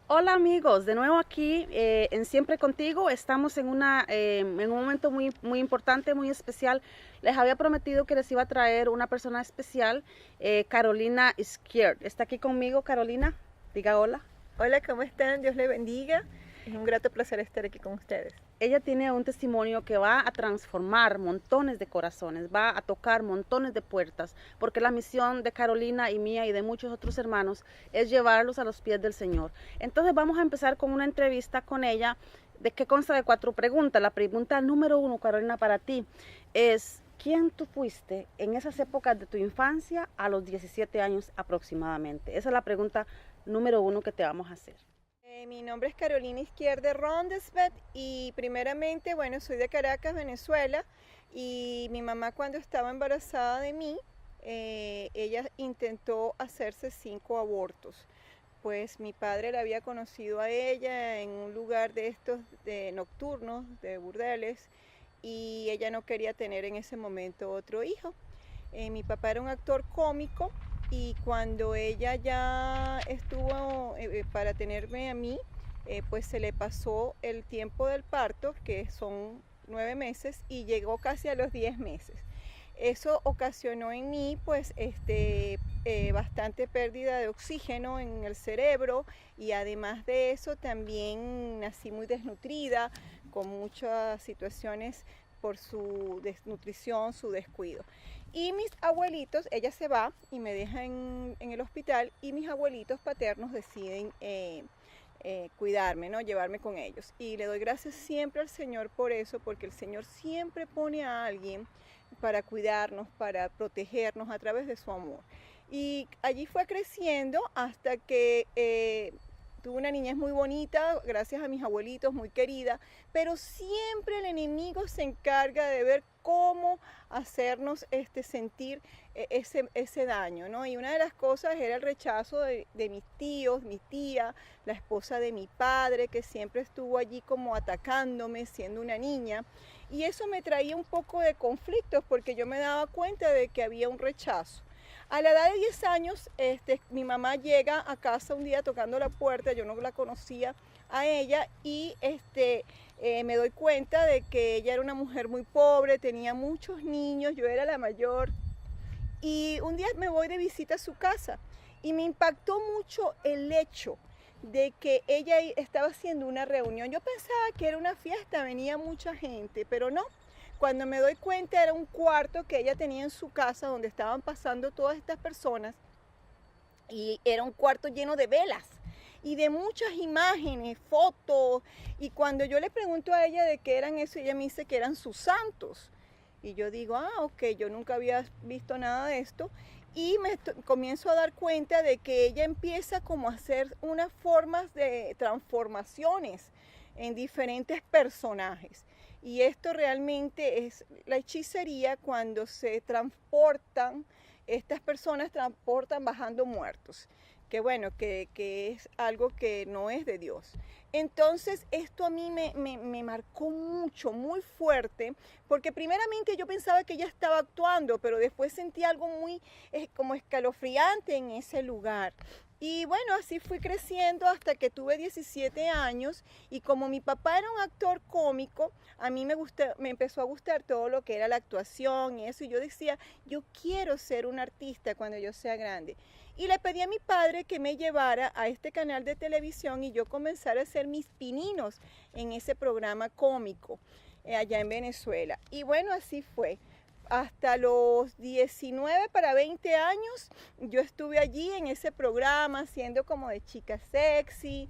Hola amigos, de nuevo aquí en Siempre Contigo. Estamos en un momento muy importante, muy especial. Les había prometido que les iba a traer una persona especial, Carolina Izquierdo. ¿Está aquí conmigo, Carolina? Diga hola. Hola, ¿cómo están? Dios les bendiga. Es un grato placer estar aquí con ustedes. Ella tiene un testimonio que va a transformar montones de corazones, va a tocar montones de puertas, porque la misión de Carolina y mía y de muchos otros hermanos es llevarlos a los pies del Señor. Entonces vamos a empezar con una entrevista con ella, de que consta de 4 preguntas. La pregunta número 1, Carolina, para ti es: ¿quién tú fuiste en esas épocas de tu infancia a los 17 años aproximadamente? Esa es la pregunta número 1 que te vamos a hacer. Mi nombre es Carolina Izquierdo Rondesvet y primeramente, bueno, soy de Caracas, Venezuela, y mi mamá cuando estaba embarazada de mí, ella intentó hacerse 5 abortos. Pues mi padre la había conocido a ella en un lugar de estos de nocturnos, de burdeles, y ella no quería tener en ese momento otro hijo. Mi papá era un actor cómico y cuando ella ya estuvo para tenerme a mí, pues se le pasó el tiempo del parto, que son 9 meses, y llegó casi a los 10 meses. Eso ocasionó en mí pues bastante pérdida de oxígeno en el cerebro, y además de eso también nací muy desnutrida, con muchas situaciones por su desnutrición, su descuido. Y mis abuelitos, ella se va y me deja en el hospital, y mis abuelitos paternos deciden cuidarme, ¿no? Llevarme con ellos. Y le doy gracias siempre al Señor por eso, porque el Señor siempre pone a alguien para cuidarnos, para protegernos a través de su amor. Y allí fue creciendo hasta que tuve una niñez muy bonita, gracias a mis abuelitos, muy querida, pero siempre el enemigo se encarga de ver cómo hacernos sentir ese daño, ¿no? Y una de las cosas era el rechazo de mis tíos, mi tía, la esposa de mi padre, que siempre estuvo allí como atacándome siendo una niña. Y eso me traía un poco de conflictos porque yo me daba cuenta de que había un rechazo. A la edad de 10 años, mi mamá llega a casa un día tocando la puerta, yo no la conocía a ella, y me doy cuenta de que ella era una mujer muy pobre, tenía muchos niños, yo era la mayor, y un día me voy de visita a su casa y me impactó mucho el hecho de que ella estaba haciendo una reunión. Yo pensaba que era una fiesta, venía mucha gente, pero no. Cuando me doy cuenta era un cuarto que ella tenía en su casa donde estaban pasando todas estas personas, y era un cuarto lleno de velas y de muchas imágenes, fotos, y cuando yo le pregunto a ella de qué eran eso, ella me dice que eran sus santos. Y yo digo, ok, yo nunca había visto nada de esto, y comienzo a dar cuenta de que ella empieza como a hacer unas formas de transformaciones en diferentes personajes. Y esto realmente es la hechicería cuando se transportan, estas personas transportan bajando muertos, que bueno, que es algo que no es de Dios. Entonces esto a mí me marcó mucho, muy fuerte, porque primeramente yo pensaba que ella estaba actuando, pero después sentí algo muy como escalofriante en ese lugar. Y bueno, así fui creciendo hasta que tuve 17 años, y como mi papá era un actor cómico, a mí me empezó a gustar todo lo que era la actuación y eso, y yo decía, yo quiero ser un artista cuando yo sea grande. Y le pedí a mi padre que me llevara a este canal de televisión y yo comenzara a hacer mis pininos en ese programa cómico allá en Venezuela. Y bueno, así fue. Hasta los 19 para 20 años yo estuve allí en ese programa haciendo como de chica sexy,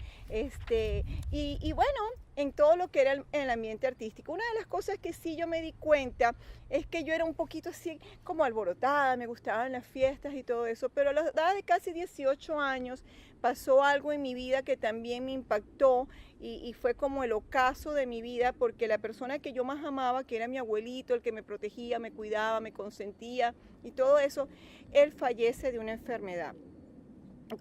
y bueno, en todo lo que era el ambiente artístico. Una de las cosas que sí yo me di cuenta es que yo era un poquito así como alborotada, me gustaban las fiestas y todo eso, pero a la edad de casi 18 años pasó algo en mi vida que también me impactó, y fue como el ocaso de mi vida, porque la persona que yo más amaba, que era mi abuelito, el que me protegía, me cuidaba, me consentía y todo eso, él fallece de una enfermedad.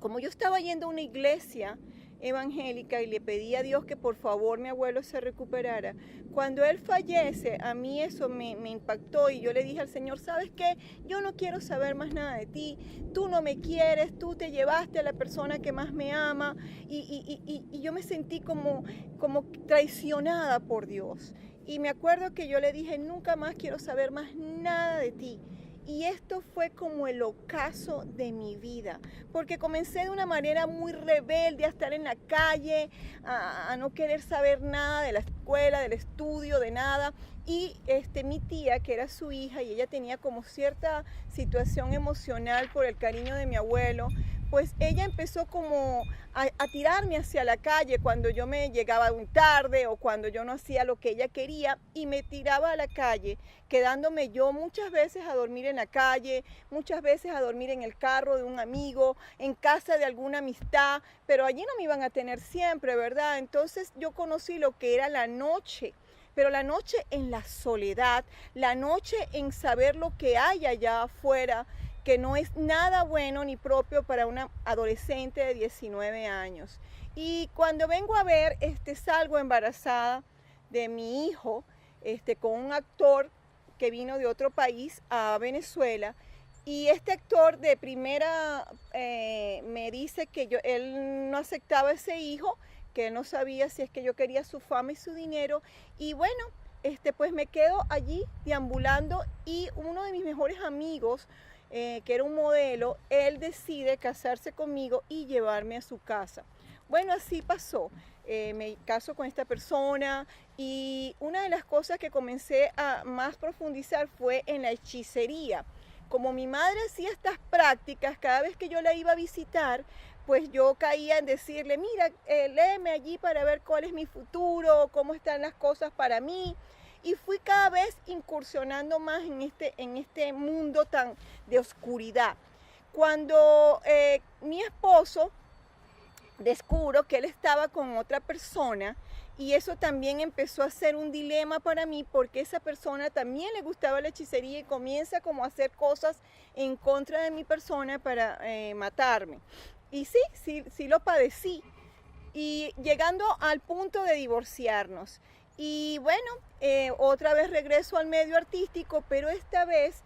Como yo estaba yendo a una iglesia evangélica y le pedí a Dios que por favor mi abuelo se recuperara. Cuando él fallece, a mí eso me impactó y yo le dije al Señor, ¿sabes qué? Yo no quiero saber más nada de ti, tú no me quieres, tú te llevaste a la persona que más me ama y yo me sentí como traicionada por Dios. Y me acuerdo que yo le dije, nunca más quiero saber más nada de ti. Y esto fue como el ocaso de mi vida, porque comencé de una manera muy rebelde a estar en la calle, a no querer saber nada de la escuela, del estudio, de nada. Y mi tía, que era su hija, y ella tenía como cierta situación emocional por el cariño de mi abuelo, pues ella empezó como a tirarme hacia la calle cuando yo me llegaba muy tarde o cuando yo no hacía lo que ella quería y me tiraba a la calle, quedándome yo muchas veces a dormir en la calle, muchas veces a dormir en el carro de un amigo, en casa de alguna amistad, pero allí no me iban a tener siempre, ¿verdad? Entonces yo conocí lo que era la noche. Pero la noche en la soledad, la noche en saber lo que hay allá afuera, que no es nada bueno ni propio para una adolescente de 19 años. Y cuando vengo a ver, salgo embarazada de mi hijo, con un actor que vino de otro país a Venezuela. Y este actor de primera me dice que él no aceptaba ese hijo, que él no sabía si es que yo quería su fama y su dinero. Y bueno, pues me quedo allí deambulando y uno de mis mejores amigos, que era un modelo, él decide casarse conmigo y llevarme a su casa. Bueno, así pasó. Me caso con esta persona y una de las cosas que comencé a más profundizar fue en la hechicería. Como mi madre hacía estas prácticas, cada vez que yo la iba a visitar, pues yo caía en decirle, mira, léeme allí para ver cuál es mi futuro, cómo están las cosas para mí. Y fui cada vez incursionando más en este mundo tan de oscuridad. Cuando mi esposo descubro que él estaba con otra persona, y eso también empezó a ser un dilema para mí porque esa persona también le gustaba la hechicería y comienza como a hacer cosas en contra de mi persona para matarme. Y sí lo padecí. Y llegando al punto de divorciarnos. Y bueno, otra vez regreso al medio artístico, pero esta vez,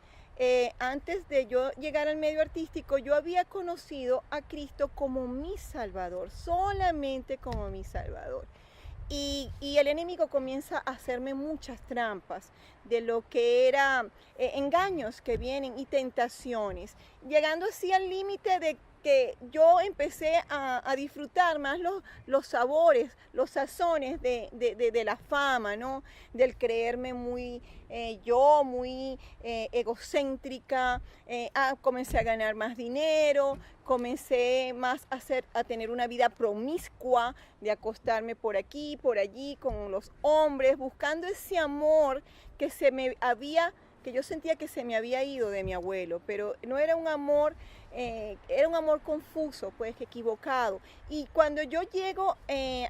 antes de yo llegar al medio artístico, yo había conocido a Cristo como mi Salvador, solamente como mi Salvador. Y el enemigo comienza a hacerme muchas trampas de lo que era engaños que vienen y tentaciones, llegando así al límite de que yo empecé a disfrutar más los sabores, los sazones de la fama, ¿no? Del creerme muy muy egocéntrica, comencé a ganar más dinero, comencé más a tener una vida promiscua, de acostarme por aquí, por allí, con los hombres, buscando ese amor que que yo sentía que se me había ido de mi abuelo, pero no era un amor, era un amor confuso, pues equivocado. Y cuando yo llego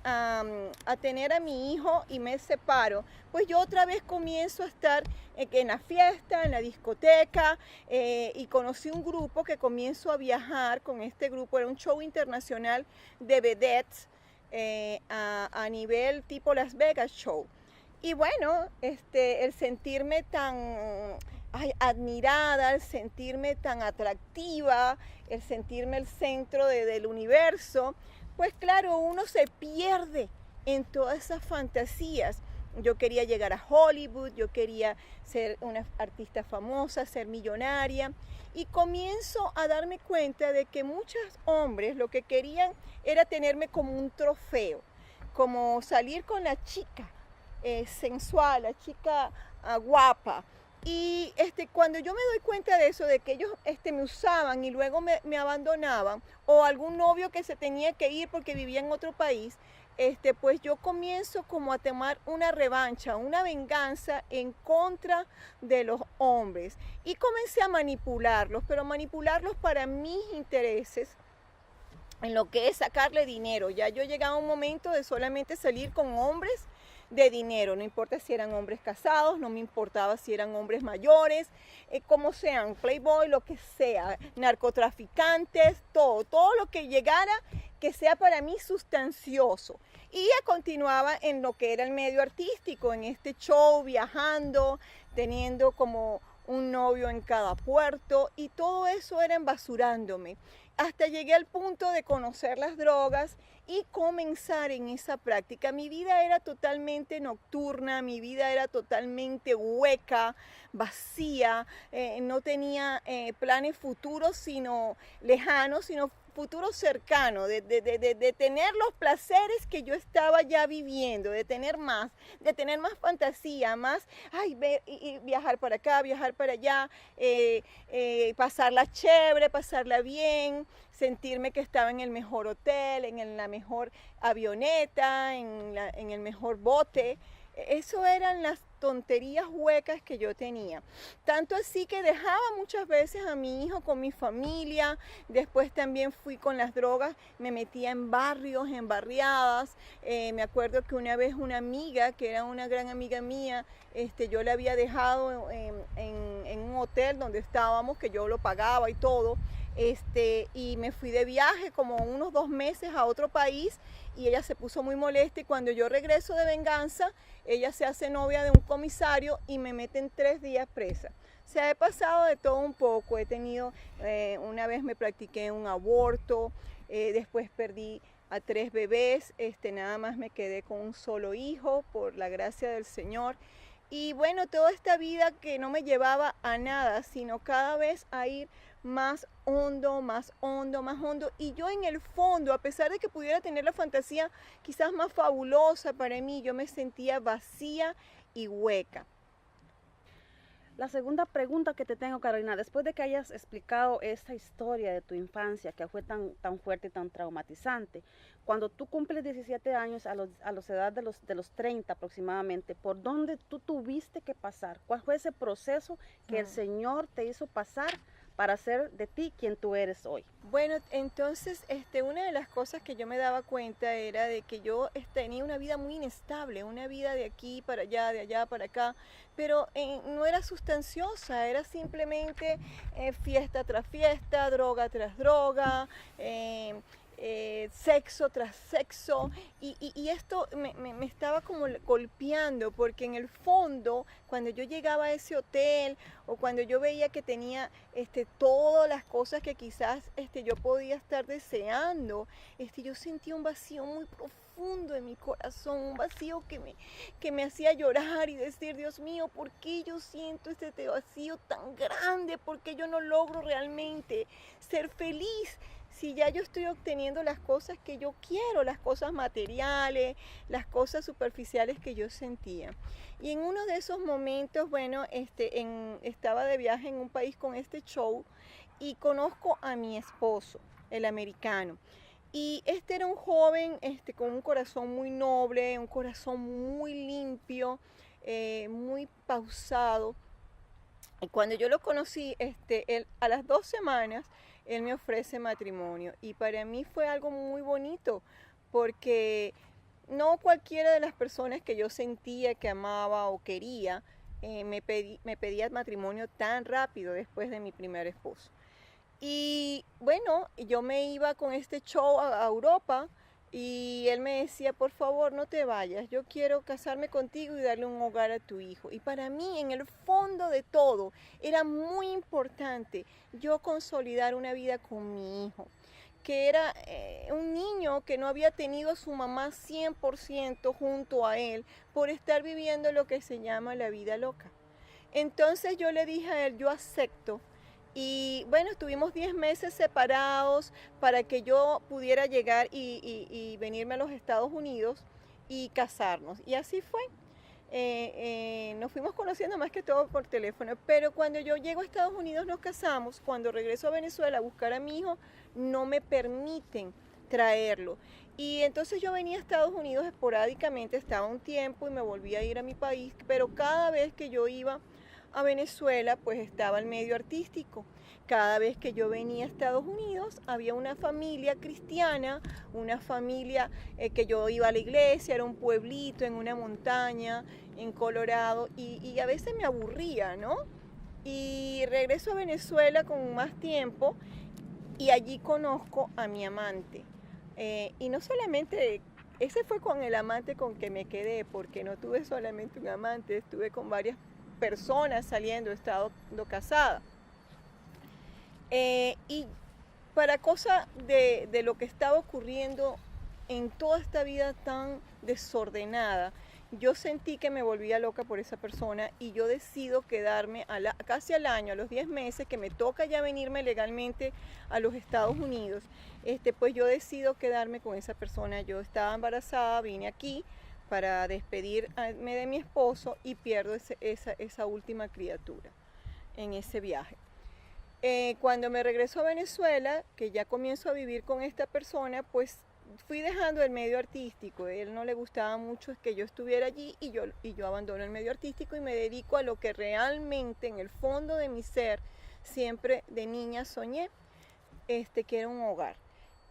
a tener a mi hijo y me separo, pues yo otra vez comienzo a estar en la fiesta, en la discoteca, y conocí un grupo que comienzo a viajar con este grupo, era un show internacional de vedettes a nivel tipo Las Vegas Show. Y bueno, el sentirme tan admirada, el sentirme tan atractiva, el sentirme el centro del universo, pues claro, uno se pierde en todas esas fantasías. Yo quería llegar a Hollywood, yo quería ser una artista famosa, ser millonaria, y comienzo a darme cuenta de que muchos hombres lo que querían era tenerme como un trofeo, como salir con la chica sensual, la chica guapa. Y cuando yo me doy cuenta de eso, de que ellos me usaban y luego me abandonaban, o algún novio que se tenía que ir porque vivía en otro país, pues yo comienzo como a tomar una revancha, una venganza en contra de los hombres. Y comencé a manipularlos, pero manipularlos para mis intereses, en lo que es sacarle dinero. Ya yo llegaba a un momento de solamente salir con hombres de dinero, no importa si eran hombres casados, no me importaba si eran hombres mayores, como sean, playboy, lo que sea, narcotraficantes, todo lo que llegara, que sea para mí sustancioso. Y ella continuaba en lo que era el medio artístico, en este show, viajando, teniendo como un novio en cada puerto, y todo eso era embasurándome. Hasta llegué al punto de conocer las drogas y comenzar en esa práctica. Mi vida era totalmente nocturna, mi vida era totalmente hueca, vacía, no tenía planes futuros sino lejanos, sino futuro cercano, de tener los placeres que yo estaba ya viviendo, de tener más fantasía, más, y viajar para acá, viajar para allá, pasarla chévere, pasarla bien, sentirme que estaba en el mejor hotel, en la mejor avioneta, en el mejor bote. Eso eran las tonterías huecas que yo tenía. Tanto así que dejaba muchas veces a mi hijo con mi familia. Después también fui con las drogas, me metía en barrios, en barriadas. Me acuerdo que una vez una amiga, que era una gran amiga mía, yo la había dejado en un hotel donde estábamos, que yo lo pagaba y todo. Y me fui de viaje como unos 2 meses a otro país, y ella se puso muy molesta, y cuando yo regreso de venganza, ella se hace novia de un comisario y me meten 3 días presa. O sea, he pasado de todo un poco, he tenido, una vez me practiqué un aborto, después perdí a 3 bebés, nada más me quedé con un solo hijo por la gracia del Señor. Y bueno, toda esta vida que no me llevaba a nada, sino cada vez a ir más hondo, más hondo, más hondo. Y yo en el fondo, a pesar de que pudiera tener la fantasía quizás más fabulosa para mí, yo me sentía vacía y hueca. La segunda pregunta que te tengo, Carolina, después de que hayas explicado esta historia de tu infancia que fue tan fuerte y tan traumatizante, cuando tú cumples 17 años, a los edad de los 30 aproximadamente, ¿por dónde tú tuviste que pasar? ¿Cuál fue ese proceso que el Señor te hizo pasar para hacer de ti quien tú eres hoy? Bueno, entonces una de las cosas que yo me daba cuenta era de que yo tenía una vida muy inestable, una vida de aquí para allá, de allá para acá, pero no era sustanciosa, era simplemente fiesta tras fiesta, droga tras droga, sexo tras sexo, y esto me estaba como golpeando, porque en el fondo, cuando yo llegaba a ese hotel, o cuando yo veía que tenía todas las cosas que quizás yo podía estar deseando, yo sentía un vacío muy profundo en mi corazón, un vacío que me hacía llorar y decir, Dios mío, ¿por qué yo siento este vacío tan grande? ¿Por qué yo no logro realmente ser feliz? Si ya yo estoy obteniendo las cosas que yo quiero, las cosas materiales, las cosas superficiales que yo sentía. Y en uno de esos momentos, bueno, estaba de viaje en un país con este show, y conozco a mi esposo, el americano. Y era un joven con un corazón muy noble, un corazón muy limpio, muy pausado. Y cuando yo lo conocí, él, a las 2 semanas, él me ofrece matrimonio. Y para mí fue algo muy bonito, porque no cualquiera de las personas que yo sentía que amaba o quería me pedía matrimonio tan rápido después de mi primer esposo. Y bueno, yo me iba con este show a Europa, y él me decía, por favor, no te vayas, yo quiero casarme contigo y darle un hogar a tu hijo. Y para mí, en el fondo de todo, era muy importante yo consolidar una vida con mi hijo, que era un niño que no había tenido a su mamá 100% junto a él, por estar viviendo lo que se llama la vida loca. Entonces yo le dije a él, yo acepto. Y bueno, estuvimos 10 meses separados para que yo pudiera llegar y venirme a los Estados Unidos y casarnos. Y así fue. Nos fuimos conociendo más que todo por teléfono, pero cuando yo llego a Estados Unidos nos casamos. Cuando regreso a Venezuela a buscar a mi hijo, no me permiten traerlo. Y entonces yo venía a Estados Unidos esporádicamente, estaba un tiempo y me volvía a ir a mi país, pero cada vez que yo iba a Venezuela, pues estaba el medio artístico. Cada vez que yo venía a Estados Unidos había una familia cristiana, una familia que yo iba a la iglesia, era un pueblito en una montaña en Colorado y a veces me aburría, ¿no? Y regreso a Venezuela con más tiempo y allí conozco a mi amante. Y no solamente, ese fue con el amante con que me quedé, porque no tuve solamente un amante, estuve con varias personas saliendo, he estado casada. Y para cosa de lo que estaba ocurriendo en toda esta vida tan desordenada, yo sentí que me volvía loca por esa persona y yo decido quedarme casi al año, a los 10 meses, que me toca ya venirme legalmente a los Estados Unidos, pues yo decido quedarme con esa persona. Yo estaba embarazada, vine aquí para despedirme de mi esposo y pierdo esa última criatura en ese viaje. Cuando me regreso a Venezuela, que ya comienzo a vivir con esta persona, pues fui dejando el medio artístico. A él no le gustaba mucho que yo estuviera allí y yo abandono el medio artístico y me dedico a lo que realmente en el fondo de mi ser siempre de niña soñé, que era un hogar.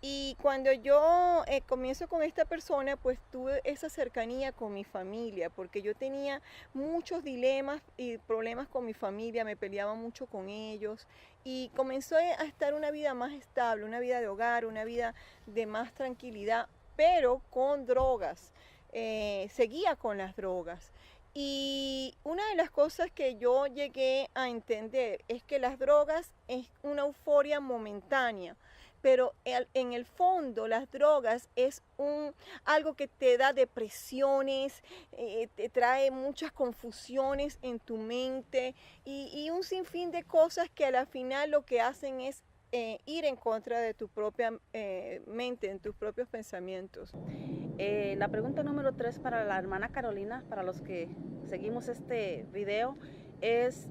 Y cuando yo comienzo con esta persona, pues tuve esa cercanía con mi familia, porque yo tenía muchos dilemas y problemas con mi familia, me peleaba mucho con ellos y comenzó a estar una vida más estable, una vida de hogar, una vida de más tranquilidad, pero con drogas. Seguía con las drogas. Y una de las cosas que yo llegué a entender es que las drogas es una euforia momentánea, pero en el fondo las drogas es algo que te da depresiones, te trae muchas confusiones en tu mente y un sinfín de cosas que a la final lo que hacen es ir en contra de tu propia mente, en tus propios pensamientos. La pregunta número 3 para la hermana Carolina, para los que seguimos este video, es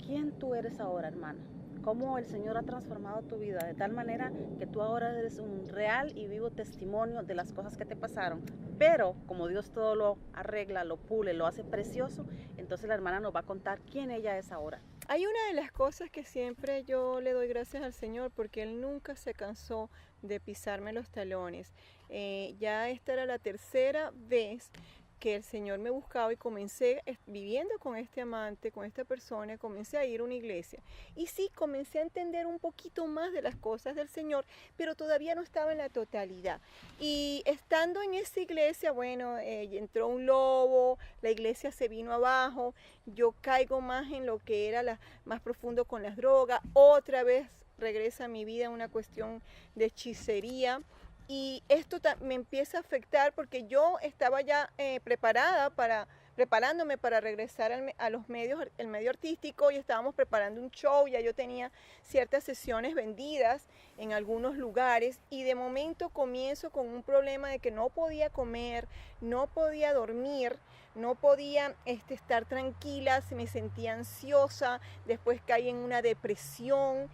¿quién tú eres ahora, hermana? ¿Cómo el Señor ha transformado tu vida de tal manera que tú ahora eres un real y vivo testimonio de las cosas que te pasaron? Pero como Dios todo lo arregla, lo pule, lo hace precioso, entonces la hermana nos va a contar quién ella es ahora. Hay una de las cosas que siempre yo le doy gracias al Señor porque Él nunca se cansó de pisarme los talones. Ya esta era la tercera vez que el Señor me buscaba y comencé viviendo con este amante, con esta persona, comencé a ir a una iglesia. Y sí, comencé a entender un poquito más de las cosas del Señor, pero todavía no estaba en la totalidad. Y estando en esa iglesia, bueno, entró un lobo, la iglesia se vino abajo, yo caigo más en lo que era más profundo con las drogas, otra vez regresa a mi vida una cuestión de hechicería. Y esto me empieza a afectar porque yo estaba ya preparándome para regresar a los medios, el medio artístico, y estábamos preparando un show, ya yo tenía ciertas sesiones vendidas en algunos lugares y de momento comienzo con un problema de que no podía comer, no podía dormir, no podía estar tranquila, me sentía ansiosa, después caí en una depresión,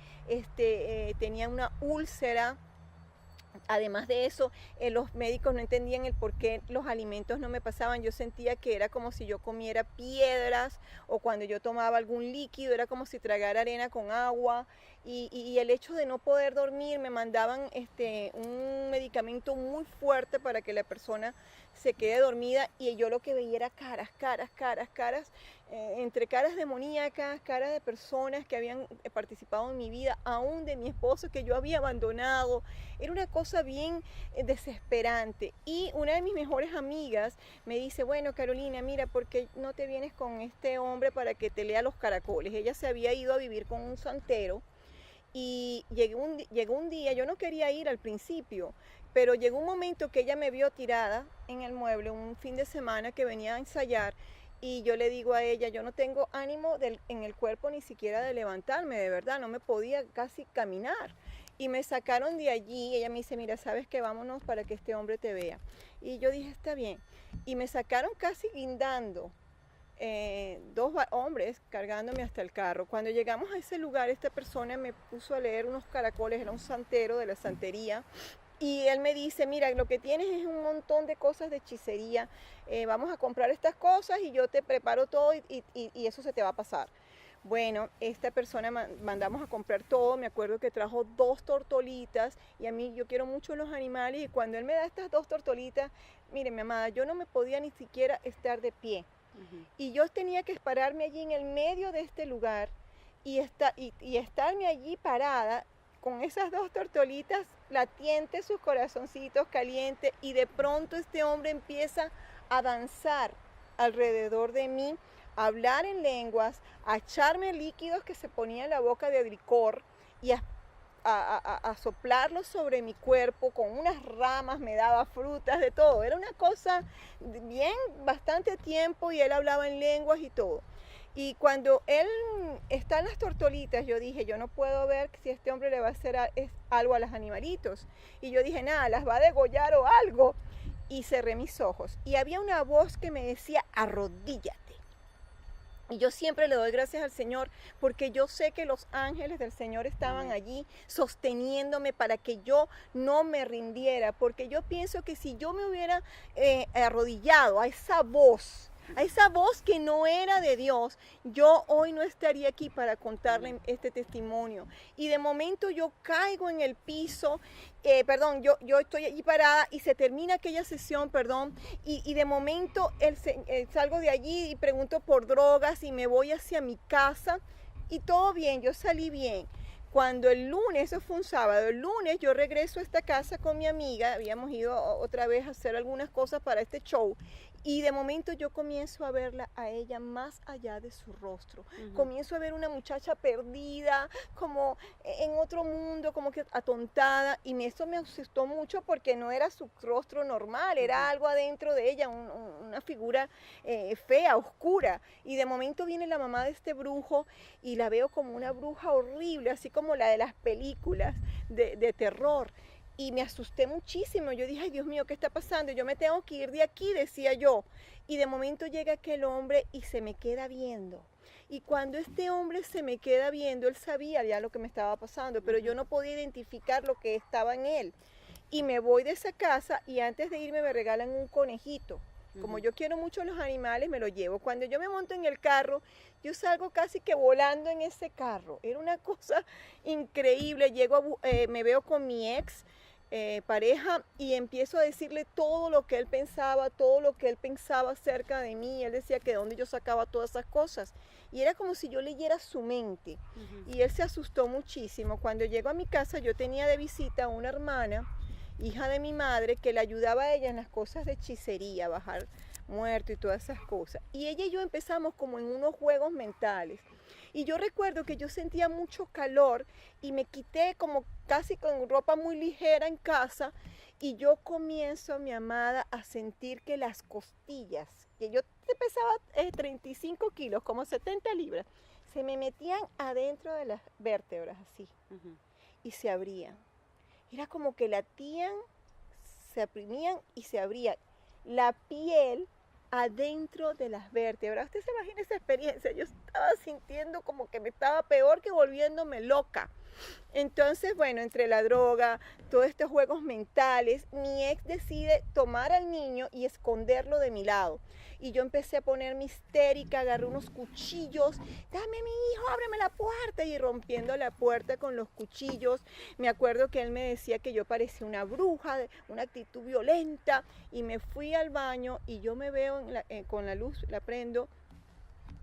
tenía una úlcera. Además de eso, los médicos no entendían el por qué los alimentos no me pasaban. Yo sentía que era como si yo comiera piedras o cuando yo tomaba algún líquido era como si tragara arena con agua. Y el hecho de no poder dormir, me mandaban un medicamento muy fuerte para que la persona se quede dormida y yo lo que veía era caras, entre caras demoníacas, caras de personas que habían participado en mi vida, aún de mi esposo que yo había abandonado. Era una cosa bien desesperante. Y una de mis mejores amigas me dice, bueno, Carolina, mira, ¿por qué no te vienes con este hombre para que te lea los caracoles? Ella se había ido a vivir con un santero. Y llegó un día, yo no quería ir al principio, pero llegó un momento que ella me vio tirada en el mueble un fin de semana que venía a ensayar y yo le digo a ella, yo no tengo ánimo en el cuerpo ni siquiera de levantarme, de verdad, no me podía casi caminar. Y me sacaron de allí y ella me dice, mira, ¿sabes qué? Vámonos para que este hombre te vea. Y yo dije, está bien. Y me sacaron casi guindando. Dos hombres cargándome hasta el carro. Cuando llegamos a ese lugar, esta persona me puso a leer unos caracoles, era un santero de la santería, Y él me dice, mira, lo que tienes es un montón de cosas de hechicería, vamos a comprar estas cosas y yo te preparo todo y eso se te va a pasar. Bueno, esta persona mandamos a comprar todo, me acuerdo que trajo 2 tortolitas y a mí yo quiero mucho los animales y cuando él me da estas 2 tortolitas, mire mi amada, yo no me podía ni siquiera estar de pie. Y yo tenía que pararme allí en el medio de este lugar y estarme allí parada con esas 2 tortolitas, latientes, sus corazoncitos calientes, y de pronto este hombre empieza a danzar alrededor de mí, a hablar en lenguas, a echarme líquidos que se ponía en la boca de licor y a soplarlos sobre mi cuerpo con unas ramas, me daba frutas, de todo. Era una cosa bien, bastante tiempo y él hablaba en lenguas y todo. Y cuando él está en las tortolitas, yo dije, yo no puedo ver si este hombre le va a hacer algo a los animalitos. Y yo dije, nada, las va a degollar o algo. Y cerré mis ojos. Y había una voz que me decía, arrodíllate. Y yo siempre le doy gracias al Señor porque yo sé que los ángeles del Señor estaban allí sosteniéndome para que yo no me rindiera. Porque yo pienso que si yo me hubiera arrodillado a esa voz que no era de Dios, yo hoy no estaría aquí para contarle este testimonio. Y de momento yo caigo en el piso, yo estoy allí parada y se termina aquella sesión, y de momento salgo de allí y pregunto por drogas y me voy hacia mi casa y todo bien, yo salí bien. Cuando el lunes, eso fue un sábado, el lunes yo regreso a esta casa con mi amiga, habíamos ido otra vez a hacer algunas cosas para este show, y de momento yo comienzo a verla a ella más allá de su rostro. Comienzo a ver una muchacha perdida, como en otro mundo, como que atontada, y eso me asustó mucho porque no era su rostro normal, era algo adentro de ella, una figura fea, oscura. Y de momento viene la mamá de este brujo y la veo como una bruja horrible, así como la de las películas de terror. Y me asusté muchísimo, yo dije, ay Dios mío, ¿qué está pasando? Yo me tengo que ir de aquí, decía yo. Y de momento llega aquel hombre y se me queda viendo. Y cuando este hombre se me queda viendo, él sabía ya lo que me estaba pasando, pero yo no podía identificar lo que estaba en él. Y me voy de esa casa y antes de irme me regalan un conejito. Como yo quiero mucho los animales, me lo llevo. Cuando yo me monto en el carro, yo salgo casi que volando en ese carro. Era una cosa increíble. Me veo con mi ex pareja y empiezo a decirle todo lo que él pensaba, acerca de mí. Él decía que de dónde yo sacaba todas esas cosas. Y era como si yo leyera su mente. Y él se asustó muchísimo. Cuando llego a mi casa, yo tenía de visita a una hermana, hija de mi madre, que le ayudaba a ella en las cosas de hechicería, bajar muerto y todas esas cosas. Y ella y yo empezamos como en unos juegos mentales. Y yo recuerdo que yo sentía mucho calor y me quité como casi con ropa muy ligera en casa y yo comienzo, mi amada, a sentir que las costillas, que yo pesaba 35 kilos, como 70 libras, se me metían adentro de las vértebras así y se abrían. Era como que latían, se oprimían y se abrían. La piel adentro de las vértebras. Usted se imagina esa experiencia. Yo estaba sintiendo como que me estaba peor que volviéndome loca. Entonces, bueno, entre la droga, todos estos juegos mentales, mi ex decide tomar al niño y esconderlo de mi lado. Y yo empecé a ponerme histérica, agarré unos cuchillos, dame mi hijo, ábreme la puerta, y rompiendo la puerta con los cuchillos. Me acuerdo que él me decía que yo parecía una bruja, una actitud violenta, y me fui al baño y yo me veo con la luz, la prendo,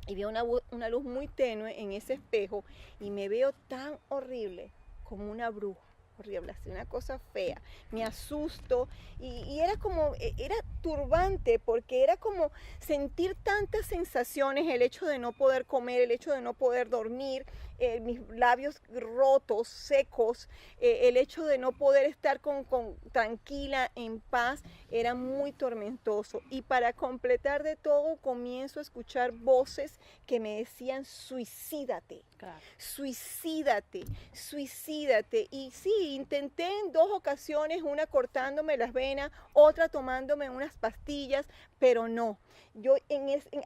y veo una luz muy tenue en ese espejo y me veo tan horrible como una bruja, horrible, así una cosa fea. Me asusto y era turbante porque era como sentir tantas sensaciones, el hecho de no poder comer, el hecho de no poder dormir, mis labios rotos, secos, el hecho de no poder estar tranquila, en paz, era muy tormentoso. Y para completar de todo, comienzo a escuchar voces que me decían, suicídate, claro, suicídate, suicídate. Y sí, intenté en 2 ocasiones, una cortándome las venas, otra tomándome unas pastillas, pero no.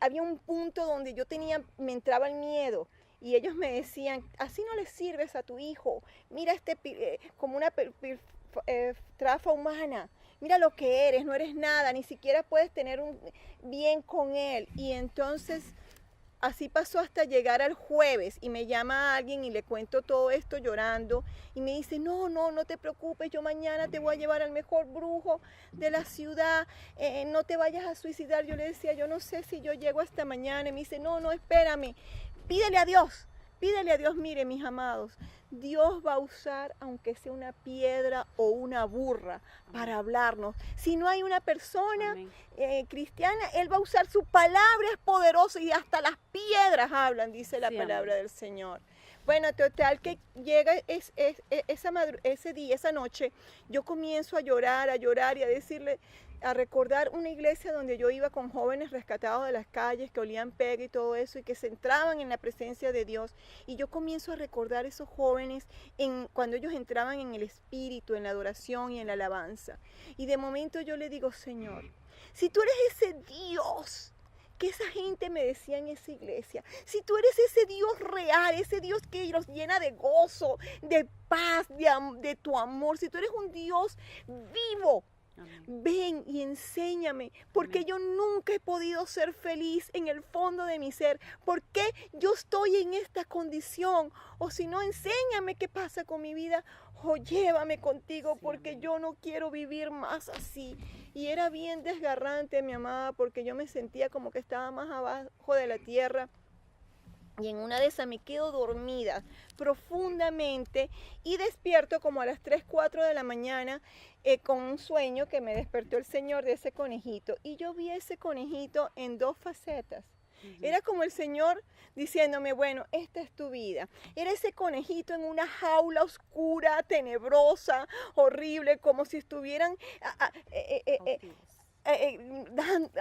Había un punto donde me entraba el miedo. Y ellos me decían, así no le sirves a tu hijo, mira como una trafa humana. Mira lo que eres, no eres nada, ni siquiera puedes tener un bien con él. Y entonces así pasó hasta llegar al jueves y me llama alguien y le cuento todo esto llorando y me dice, no te preocupes, yo mañana te voy a llevar al mejor brujo de la ciudad, no te vayas a suicidar. Yo le decía, yo no sé si yo llego hasta mañana. Y me dice, no, espérame, pídele a Dios. Pídele a Dios, mire, mis amados, Dios va a usar, aunque sea una piedra o una burra, para hablarnos. Si no hay una persona cristiana, Él va a usar su palabra, es poderosa y hasta las piedras hablan, dice la palabra del Señor. Bueno, total que llega ese día, esa noche, yo comienzo a llorar y a decirle, a recordar una iglesia donde yo iba con jóvenes rescatados de las calles que olían pega y todo eso y que se entraban en la presencia de Dios. Y yo comienzo a recordar esos jóvenes cuando ellos entraban en el espíritu, en la adoración y en la alabanza. Y de momento yo le digo, Señor, si tú eres ese Dios que esa gente me decía en esa iglesia, si tú eres ese Dios real, ese Dios que los llena de gozo, de paz, de tu amor, si tú eres un Dios vivo, amén, ven y enséñame, porque amén, yo nunca he podido ser feliz en el fondo de mi ser. ¿Por qué yo estoy en esta condición? O si no, enséñame qué pasa con mi vida, o llévame contigo, porque amén, yo no quiero vivir más así. Y era bien desgarrante, mi amada, porque yo me sentía como que estaba más abajo de la tierra. Y en una de esas me quedo dormida profundamente y despierto como a las 3, 4 de la mañana con un sueño que me despertó el Señor de ese conejito. Y yo vi ese conejito en dos facetas. Era como el Señor diciéndome, bueno, esta es tu vida. Era ese conejito en una jaula oscura, tenebrosa, horrible, como si estuvieran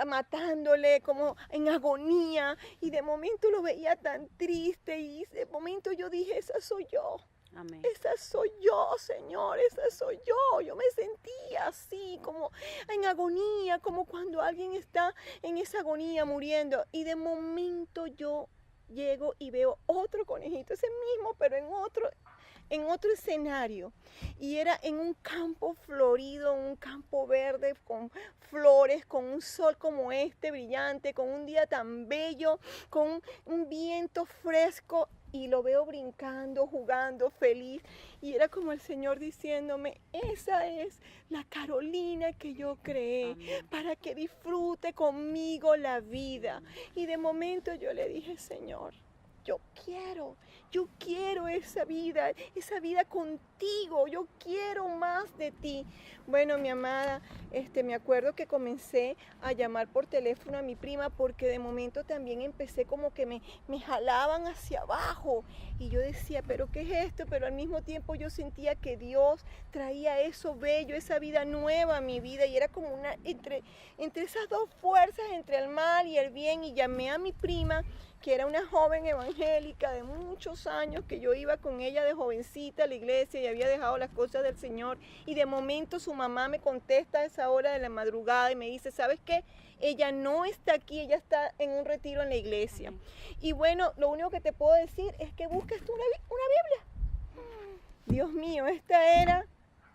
matándole, como en agonía, y de momento lo veía tan triste y de momento yo dije, esa soy yo. Amén. Esa soy yo, Señor, esa soy yo. Yo me sentía así, como en agonía, como cuando alguien está en esa agonía muriendo. Y de momento yo llego y veo otro conejito, ese mismo, pero en otro escenario. Y era en un campo florido, un campo verde con flores, con un sol como este brillante, con un día tan bello, con un viento fresco. Y lo veo brincando, jugando, feliz. Y era como el Señor diciéndome, esa es la Carolina que yo creé, amén, para que disfrute conmigo la vida. Y de momento yo le dije, Señor, yo quiero esa vida contigo, yo quiero más de ti. Bueno, mi amada, me acuerdo que comencé a llamar por teléfono a mi prima porque de momento también empecé como que me jalaban hacia abajo y yo decía, pero ¿qué es esto? Pero al mismo tiempo yo sentía que Dios traía eso bello, esa vida nueva a mi vida y era como una entre esas dos fuerzas, entre el mal y el bien, y llamé a mi prima, que era una joven evangélica de muchos años, que yo iba con ella de jovencita a la iglesia y había dejado las cosas del Señor, y de momento su mamá me contesta a esa hora de la madrugada y me dice, ¿sabes qué? Ella no está aquí, ella está en un retiro en la iglesia. Amén. Y bueno, lo único que te puedo decir es que busques tú una Biblia. Dios mío, esta era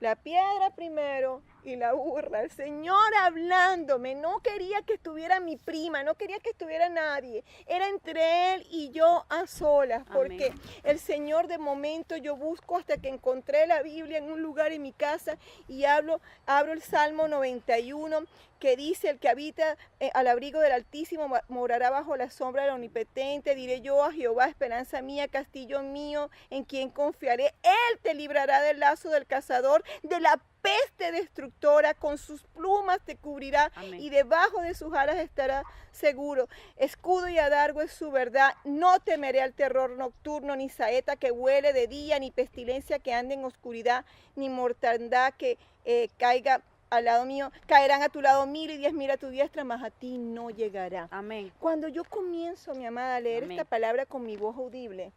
la piedra primero y la burra, el Señor hablándome. No quería que estuviera mi prima, no quería que estuviera nadie, era entre Él y yo a solas, porque amén, el Señor, de momento yo busco hasta que encontré la Biblia en un lugar en mi casa y abro el Salmo 91, que dice, el que habita al abrigo del Altísimo morará bajo la sombra del Omnipotente. Diré yo a Jehová, esperanza mía, castillo mío, en quien confiaré. Él te librará del lazo del cazador, de la peste destructora, con sus plumas te cubrirá, amén, y debajo de sus alas estará seguro. Escudo y adargo es su verdad. No temeré al terror nocturno, ni saeta que huele de día, ni pestilencia que ande en oscuridad, ni mortandad que caiga al lado mío. Caerán a tu lado 1000 y 10.000 a tu diestra, mas a ti no llegará. Amén. Cuando yo comienzo, mi amada, a leer amén, esta palabra con mi voz audible,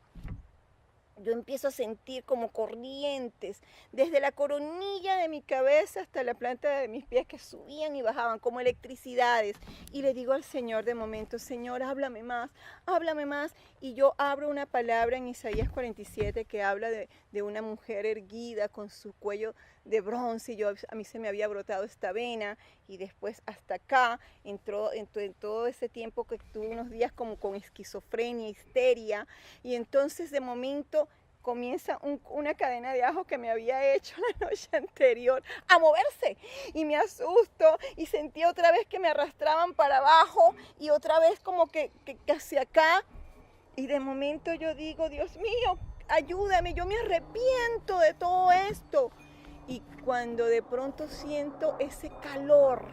yo empiezo a sentir como corrientes desde la coronilla de mi cabeza hasta la planta de mis pies, que subían y bajaban como electricidades. Y le digo al Señor de momento, Señor, háblame más, háblame más. Y yo abro una palabra en Isaías 47 que habla de una mujer erguida con su cuello de bronce, a mí se me había brotado esta vena y después hasta acá entró en todo ese tiempo que tuve unos días como con esquizofrenia, histeria, y entonces de momento comienza una cadena de ajo que me había hecho la noche anterior a moverse y me asusto y sentí otra vez que me arrastraban para abajo y otra vez como que hacia acá, y de momento yo digo, Dios mío, ayúdame, yo me arrepiento de todo esto. Y cuando de pronto siento ese calor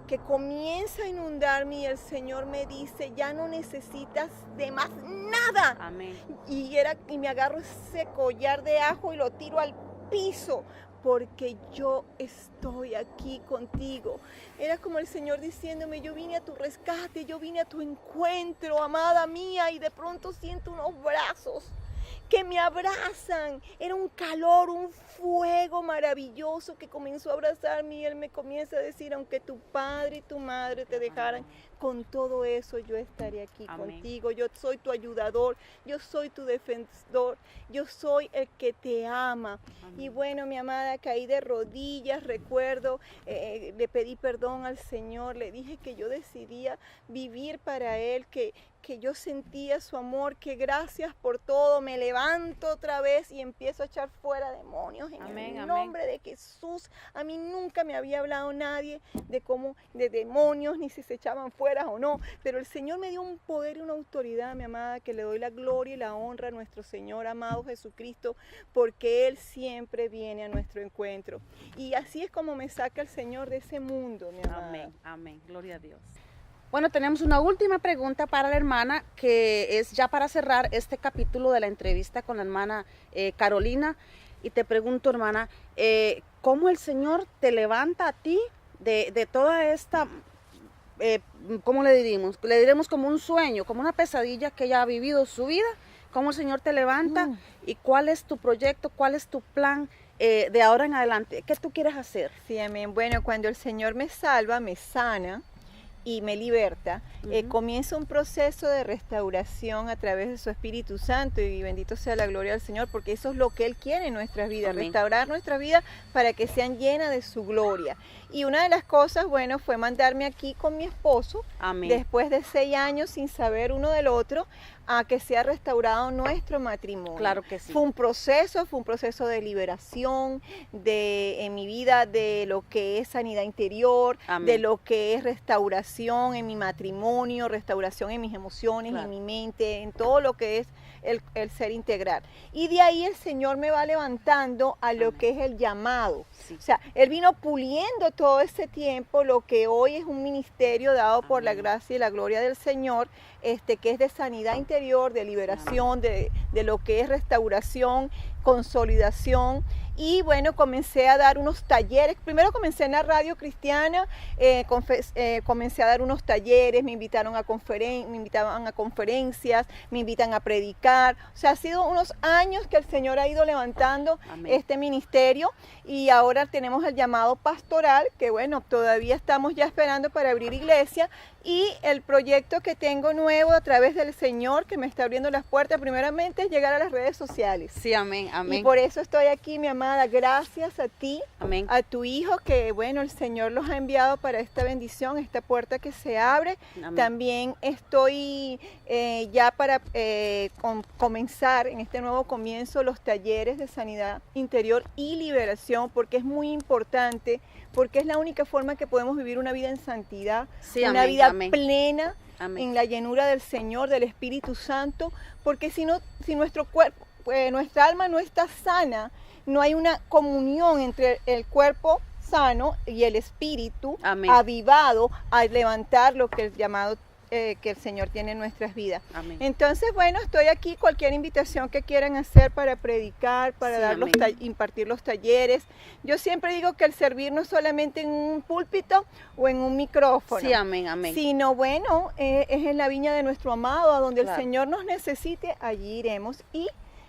que comienza a inundarme y el Señor me dice, ya no necesitas de más nada. Amén. Y me agarro ese collar de ajo y lo tiro al piso, porque yo estoy aquí contigo. Era como el Señor diciéndome, yo vine a tu rescate, yo vine a tu encuentro, amada mía, y de pronto siento unos brazos que me abrazan. Era un calor, un fuego maravilloso que comenzó a abrazarme y Él me comienza a decir, aunque tu padre y tu madre te dejaran, con todo eso yo estaré aquí contigo. Yo soy tu ayudador, yo soy tu defensor, yo soy el que te ama. Y bueno, mi amada, caí de rodillas, recuerdo, le pedí perdón al Señor, le dije que yo decidía vivir para Él, que yo sentía su amor, que gracias por todo, me levanto otra vez y empiezo a echar fuera demonios en el nombre de Jesús. A mí nunca me había hablado nadie de demonios, ni si se echaban fuera o no, pero el Señor me dio un poder y una autoridad, mi amada, que le doy la gloria y la honra a nuestro Señor amado Jesucristo, porque Él siempre viene a nuestro encuentro. Y así es como me saca el Señor de ese mundo, mi amada. Amén, amén, gloria a Dios. Bueno, tenemos una última pregunta para la hermana, que es ya para cerrar este capítulo de la entrevista con la hermana Carolina. Y te pregunto, hermana, ¿cómo el Señor te levanta a ti de toda esta, ¿cómo le diríamos? Le diremos como un sueño, como una pesadilla que ella ha vivido su vida. ¿Cómo el Señor te levanta? ¿Y cuál es tu proyecto? ¿Cuál es tu plan de ahora en adelante? ¿Qué tú quieres hacer? Sí, amén. Bueno, cuando el Señor me salva, me sana y me liberta, comienza un proceso de restauración a través de su Espíritu Santo, y bendito sea la gloria del Señor, porque eso es lo que Él quiere en nuestras vidas, amén, restaurar nuestras vidas para que sean llenas de su gloria. Y una de las cosas, bueno, fue mandarme aquí con mi esposo, amén, después de 6 años sin saber uno del otro, a que sea restaurado nuestro matrimonio. Claro que sí. Fue un proceso de liberación en mi vida, de lo que es sanidad interior, amén, de lo que es restauración en mi matrimonio, restauración en mis emociones, claro, en mi mente, en todo lo que es el ser integral. Y de ahí el Señor me va levantando a lo, amén, que es el llamado. Sí. O sea, Él vino puliendo todo ese tiempo lo que hoy es un ministerio dado, amén, por la gracia y la gloria del Señor, que es de sanidad interior, de liberación, de lo que es restauración, consolidación. Y bueno, comencé a dar unos talleres. Primero comencé en la radio cristiana, comencé a dar unos talleres, me invitaban a conferencias, me invitan a predicar. O sea, ha sido unos años que el Señor ha ido levantando, amén, este ministerio, y ahora tenemos el llamado pastoral, que bueno, todavía estamos ya esperando para abrir iglesia, y el proyecto que tengo nuevo a través del Señor, que me está abriendo las puertas, primeramente es llegar a las redes sociales. Sí, amén, amén. Y por eso estoy aquí, mi amada, gracias a ti, amén, a tu hijo, que bueno, el Señor los ha enviado para esta bendición, esta puerta que se abre. Amén. También estoy ya para comenzar en este nuevo comienzo los talleres de sanidad interior y liberación, porque es muy importante, porque es la única forma que podemos vivir una vida en santidad, sí, una, amén, vida, amén, plena, amén, en la llenura del Señor, del Espíritu Santo, porque si nuestro cuerpo, nuestra alma no está sana, no hay una comunión entre el cuerpo sano y el espíritu, amén, avivado a levantar lo que el llamado que el Señor tiene en nuestras vidas. Amén. Entonces, bueno, estoy aquí, cualquier invitación que quieran hacer para predicar, para, sí, dar impartir los talleres. Yo siempre digo que el servir no es solamente en un púlpito o en un micrófono, sí, amén, amén, sino bueno, es en la viña de nuestro amado, a donde, claro, el Señor nos necesite, allí iremos, y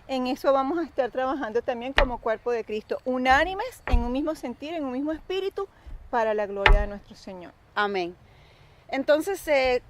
en eso vamos a estar trabajando también como cuerpo de Cristo, unánimes, en un mismo sentir, en un mismo espíritu, para la gloria de nuestro Señor. Amén. Entonces,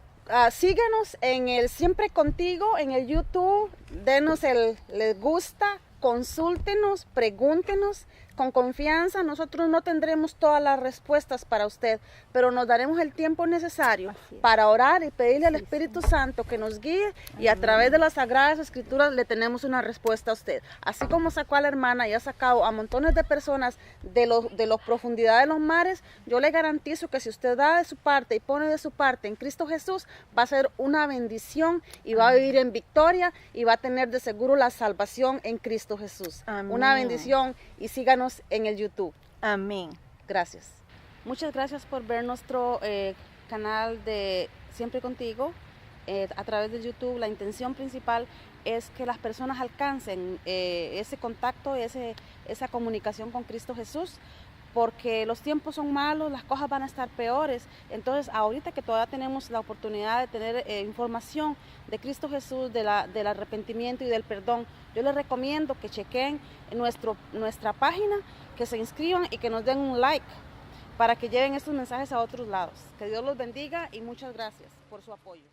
síganos en el Siempre Contigo, en el YouTube, denos el les gusta, consúltenos, pregúntenos. con confianza. Nosotros no tendremos todas las respuestas para usted, pero nos daremos el tiempo necesario para orar y pedirle al Espíritu Santo que nos guíe, y a través de las Sagradas Escrituras le tenemos una respuesta a usted. Así como sacó a la hermana y ha sacado a montones de personas de las profundidades de los mares, yo le garantizo que si usted da de su parte y pone de su parte en Cristo Jesús, va a ser una bendición y va a vivir en victoria y va a tener de seguro la salvación en Cristo Jesús. Amén. Una bendición, y síganos en el YouTube. Amén. Gracias. Muchas gracias por ver nuestro canal de Siempre Contigo a través de YouTube. La intención principal es que las personas alcancen ese contacto, esa comunicación con Cristo Jesús, porque los tiempos son malos, las cosas van a estar peores. Entonces, ahorita que todavía tenemos la oportunidad de tener información de Cristo Jesús, del arrepentimiento y del perdón, yo les recomiendo que chequen nuestra página, que se inscriban y que nos den un like para que lleven estos mensajes a otros lados. Que Dios los bendiga y muchas gracias por su apoyo.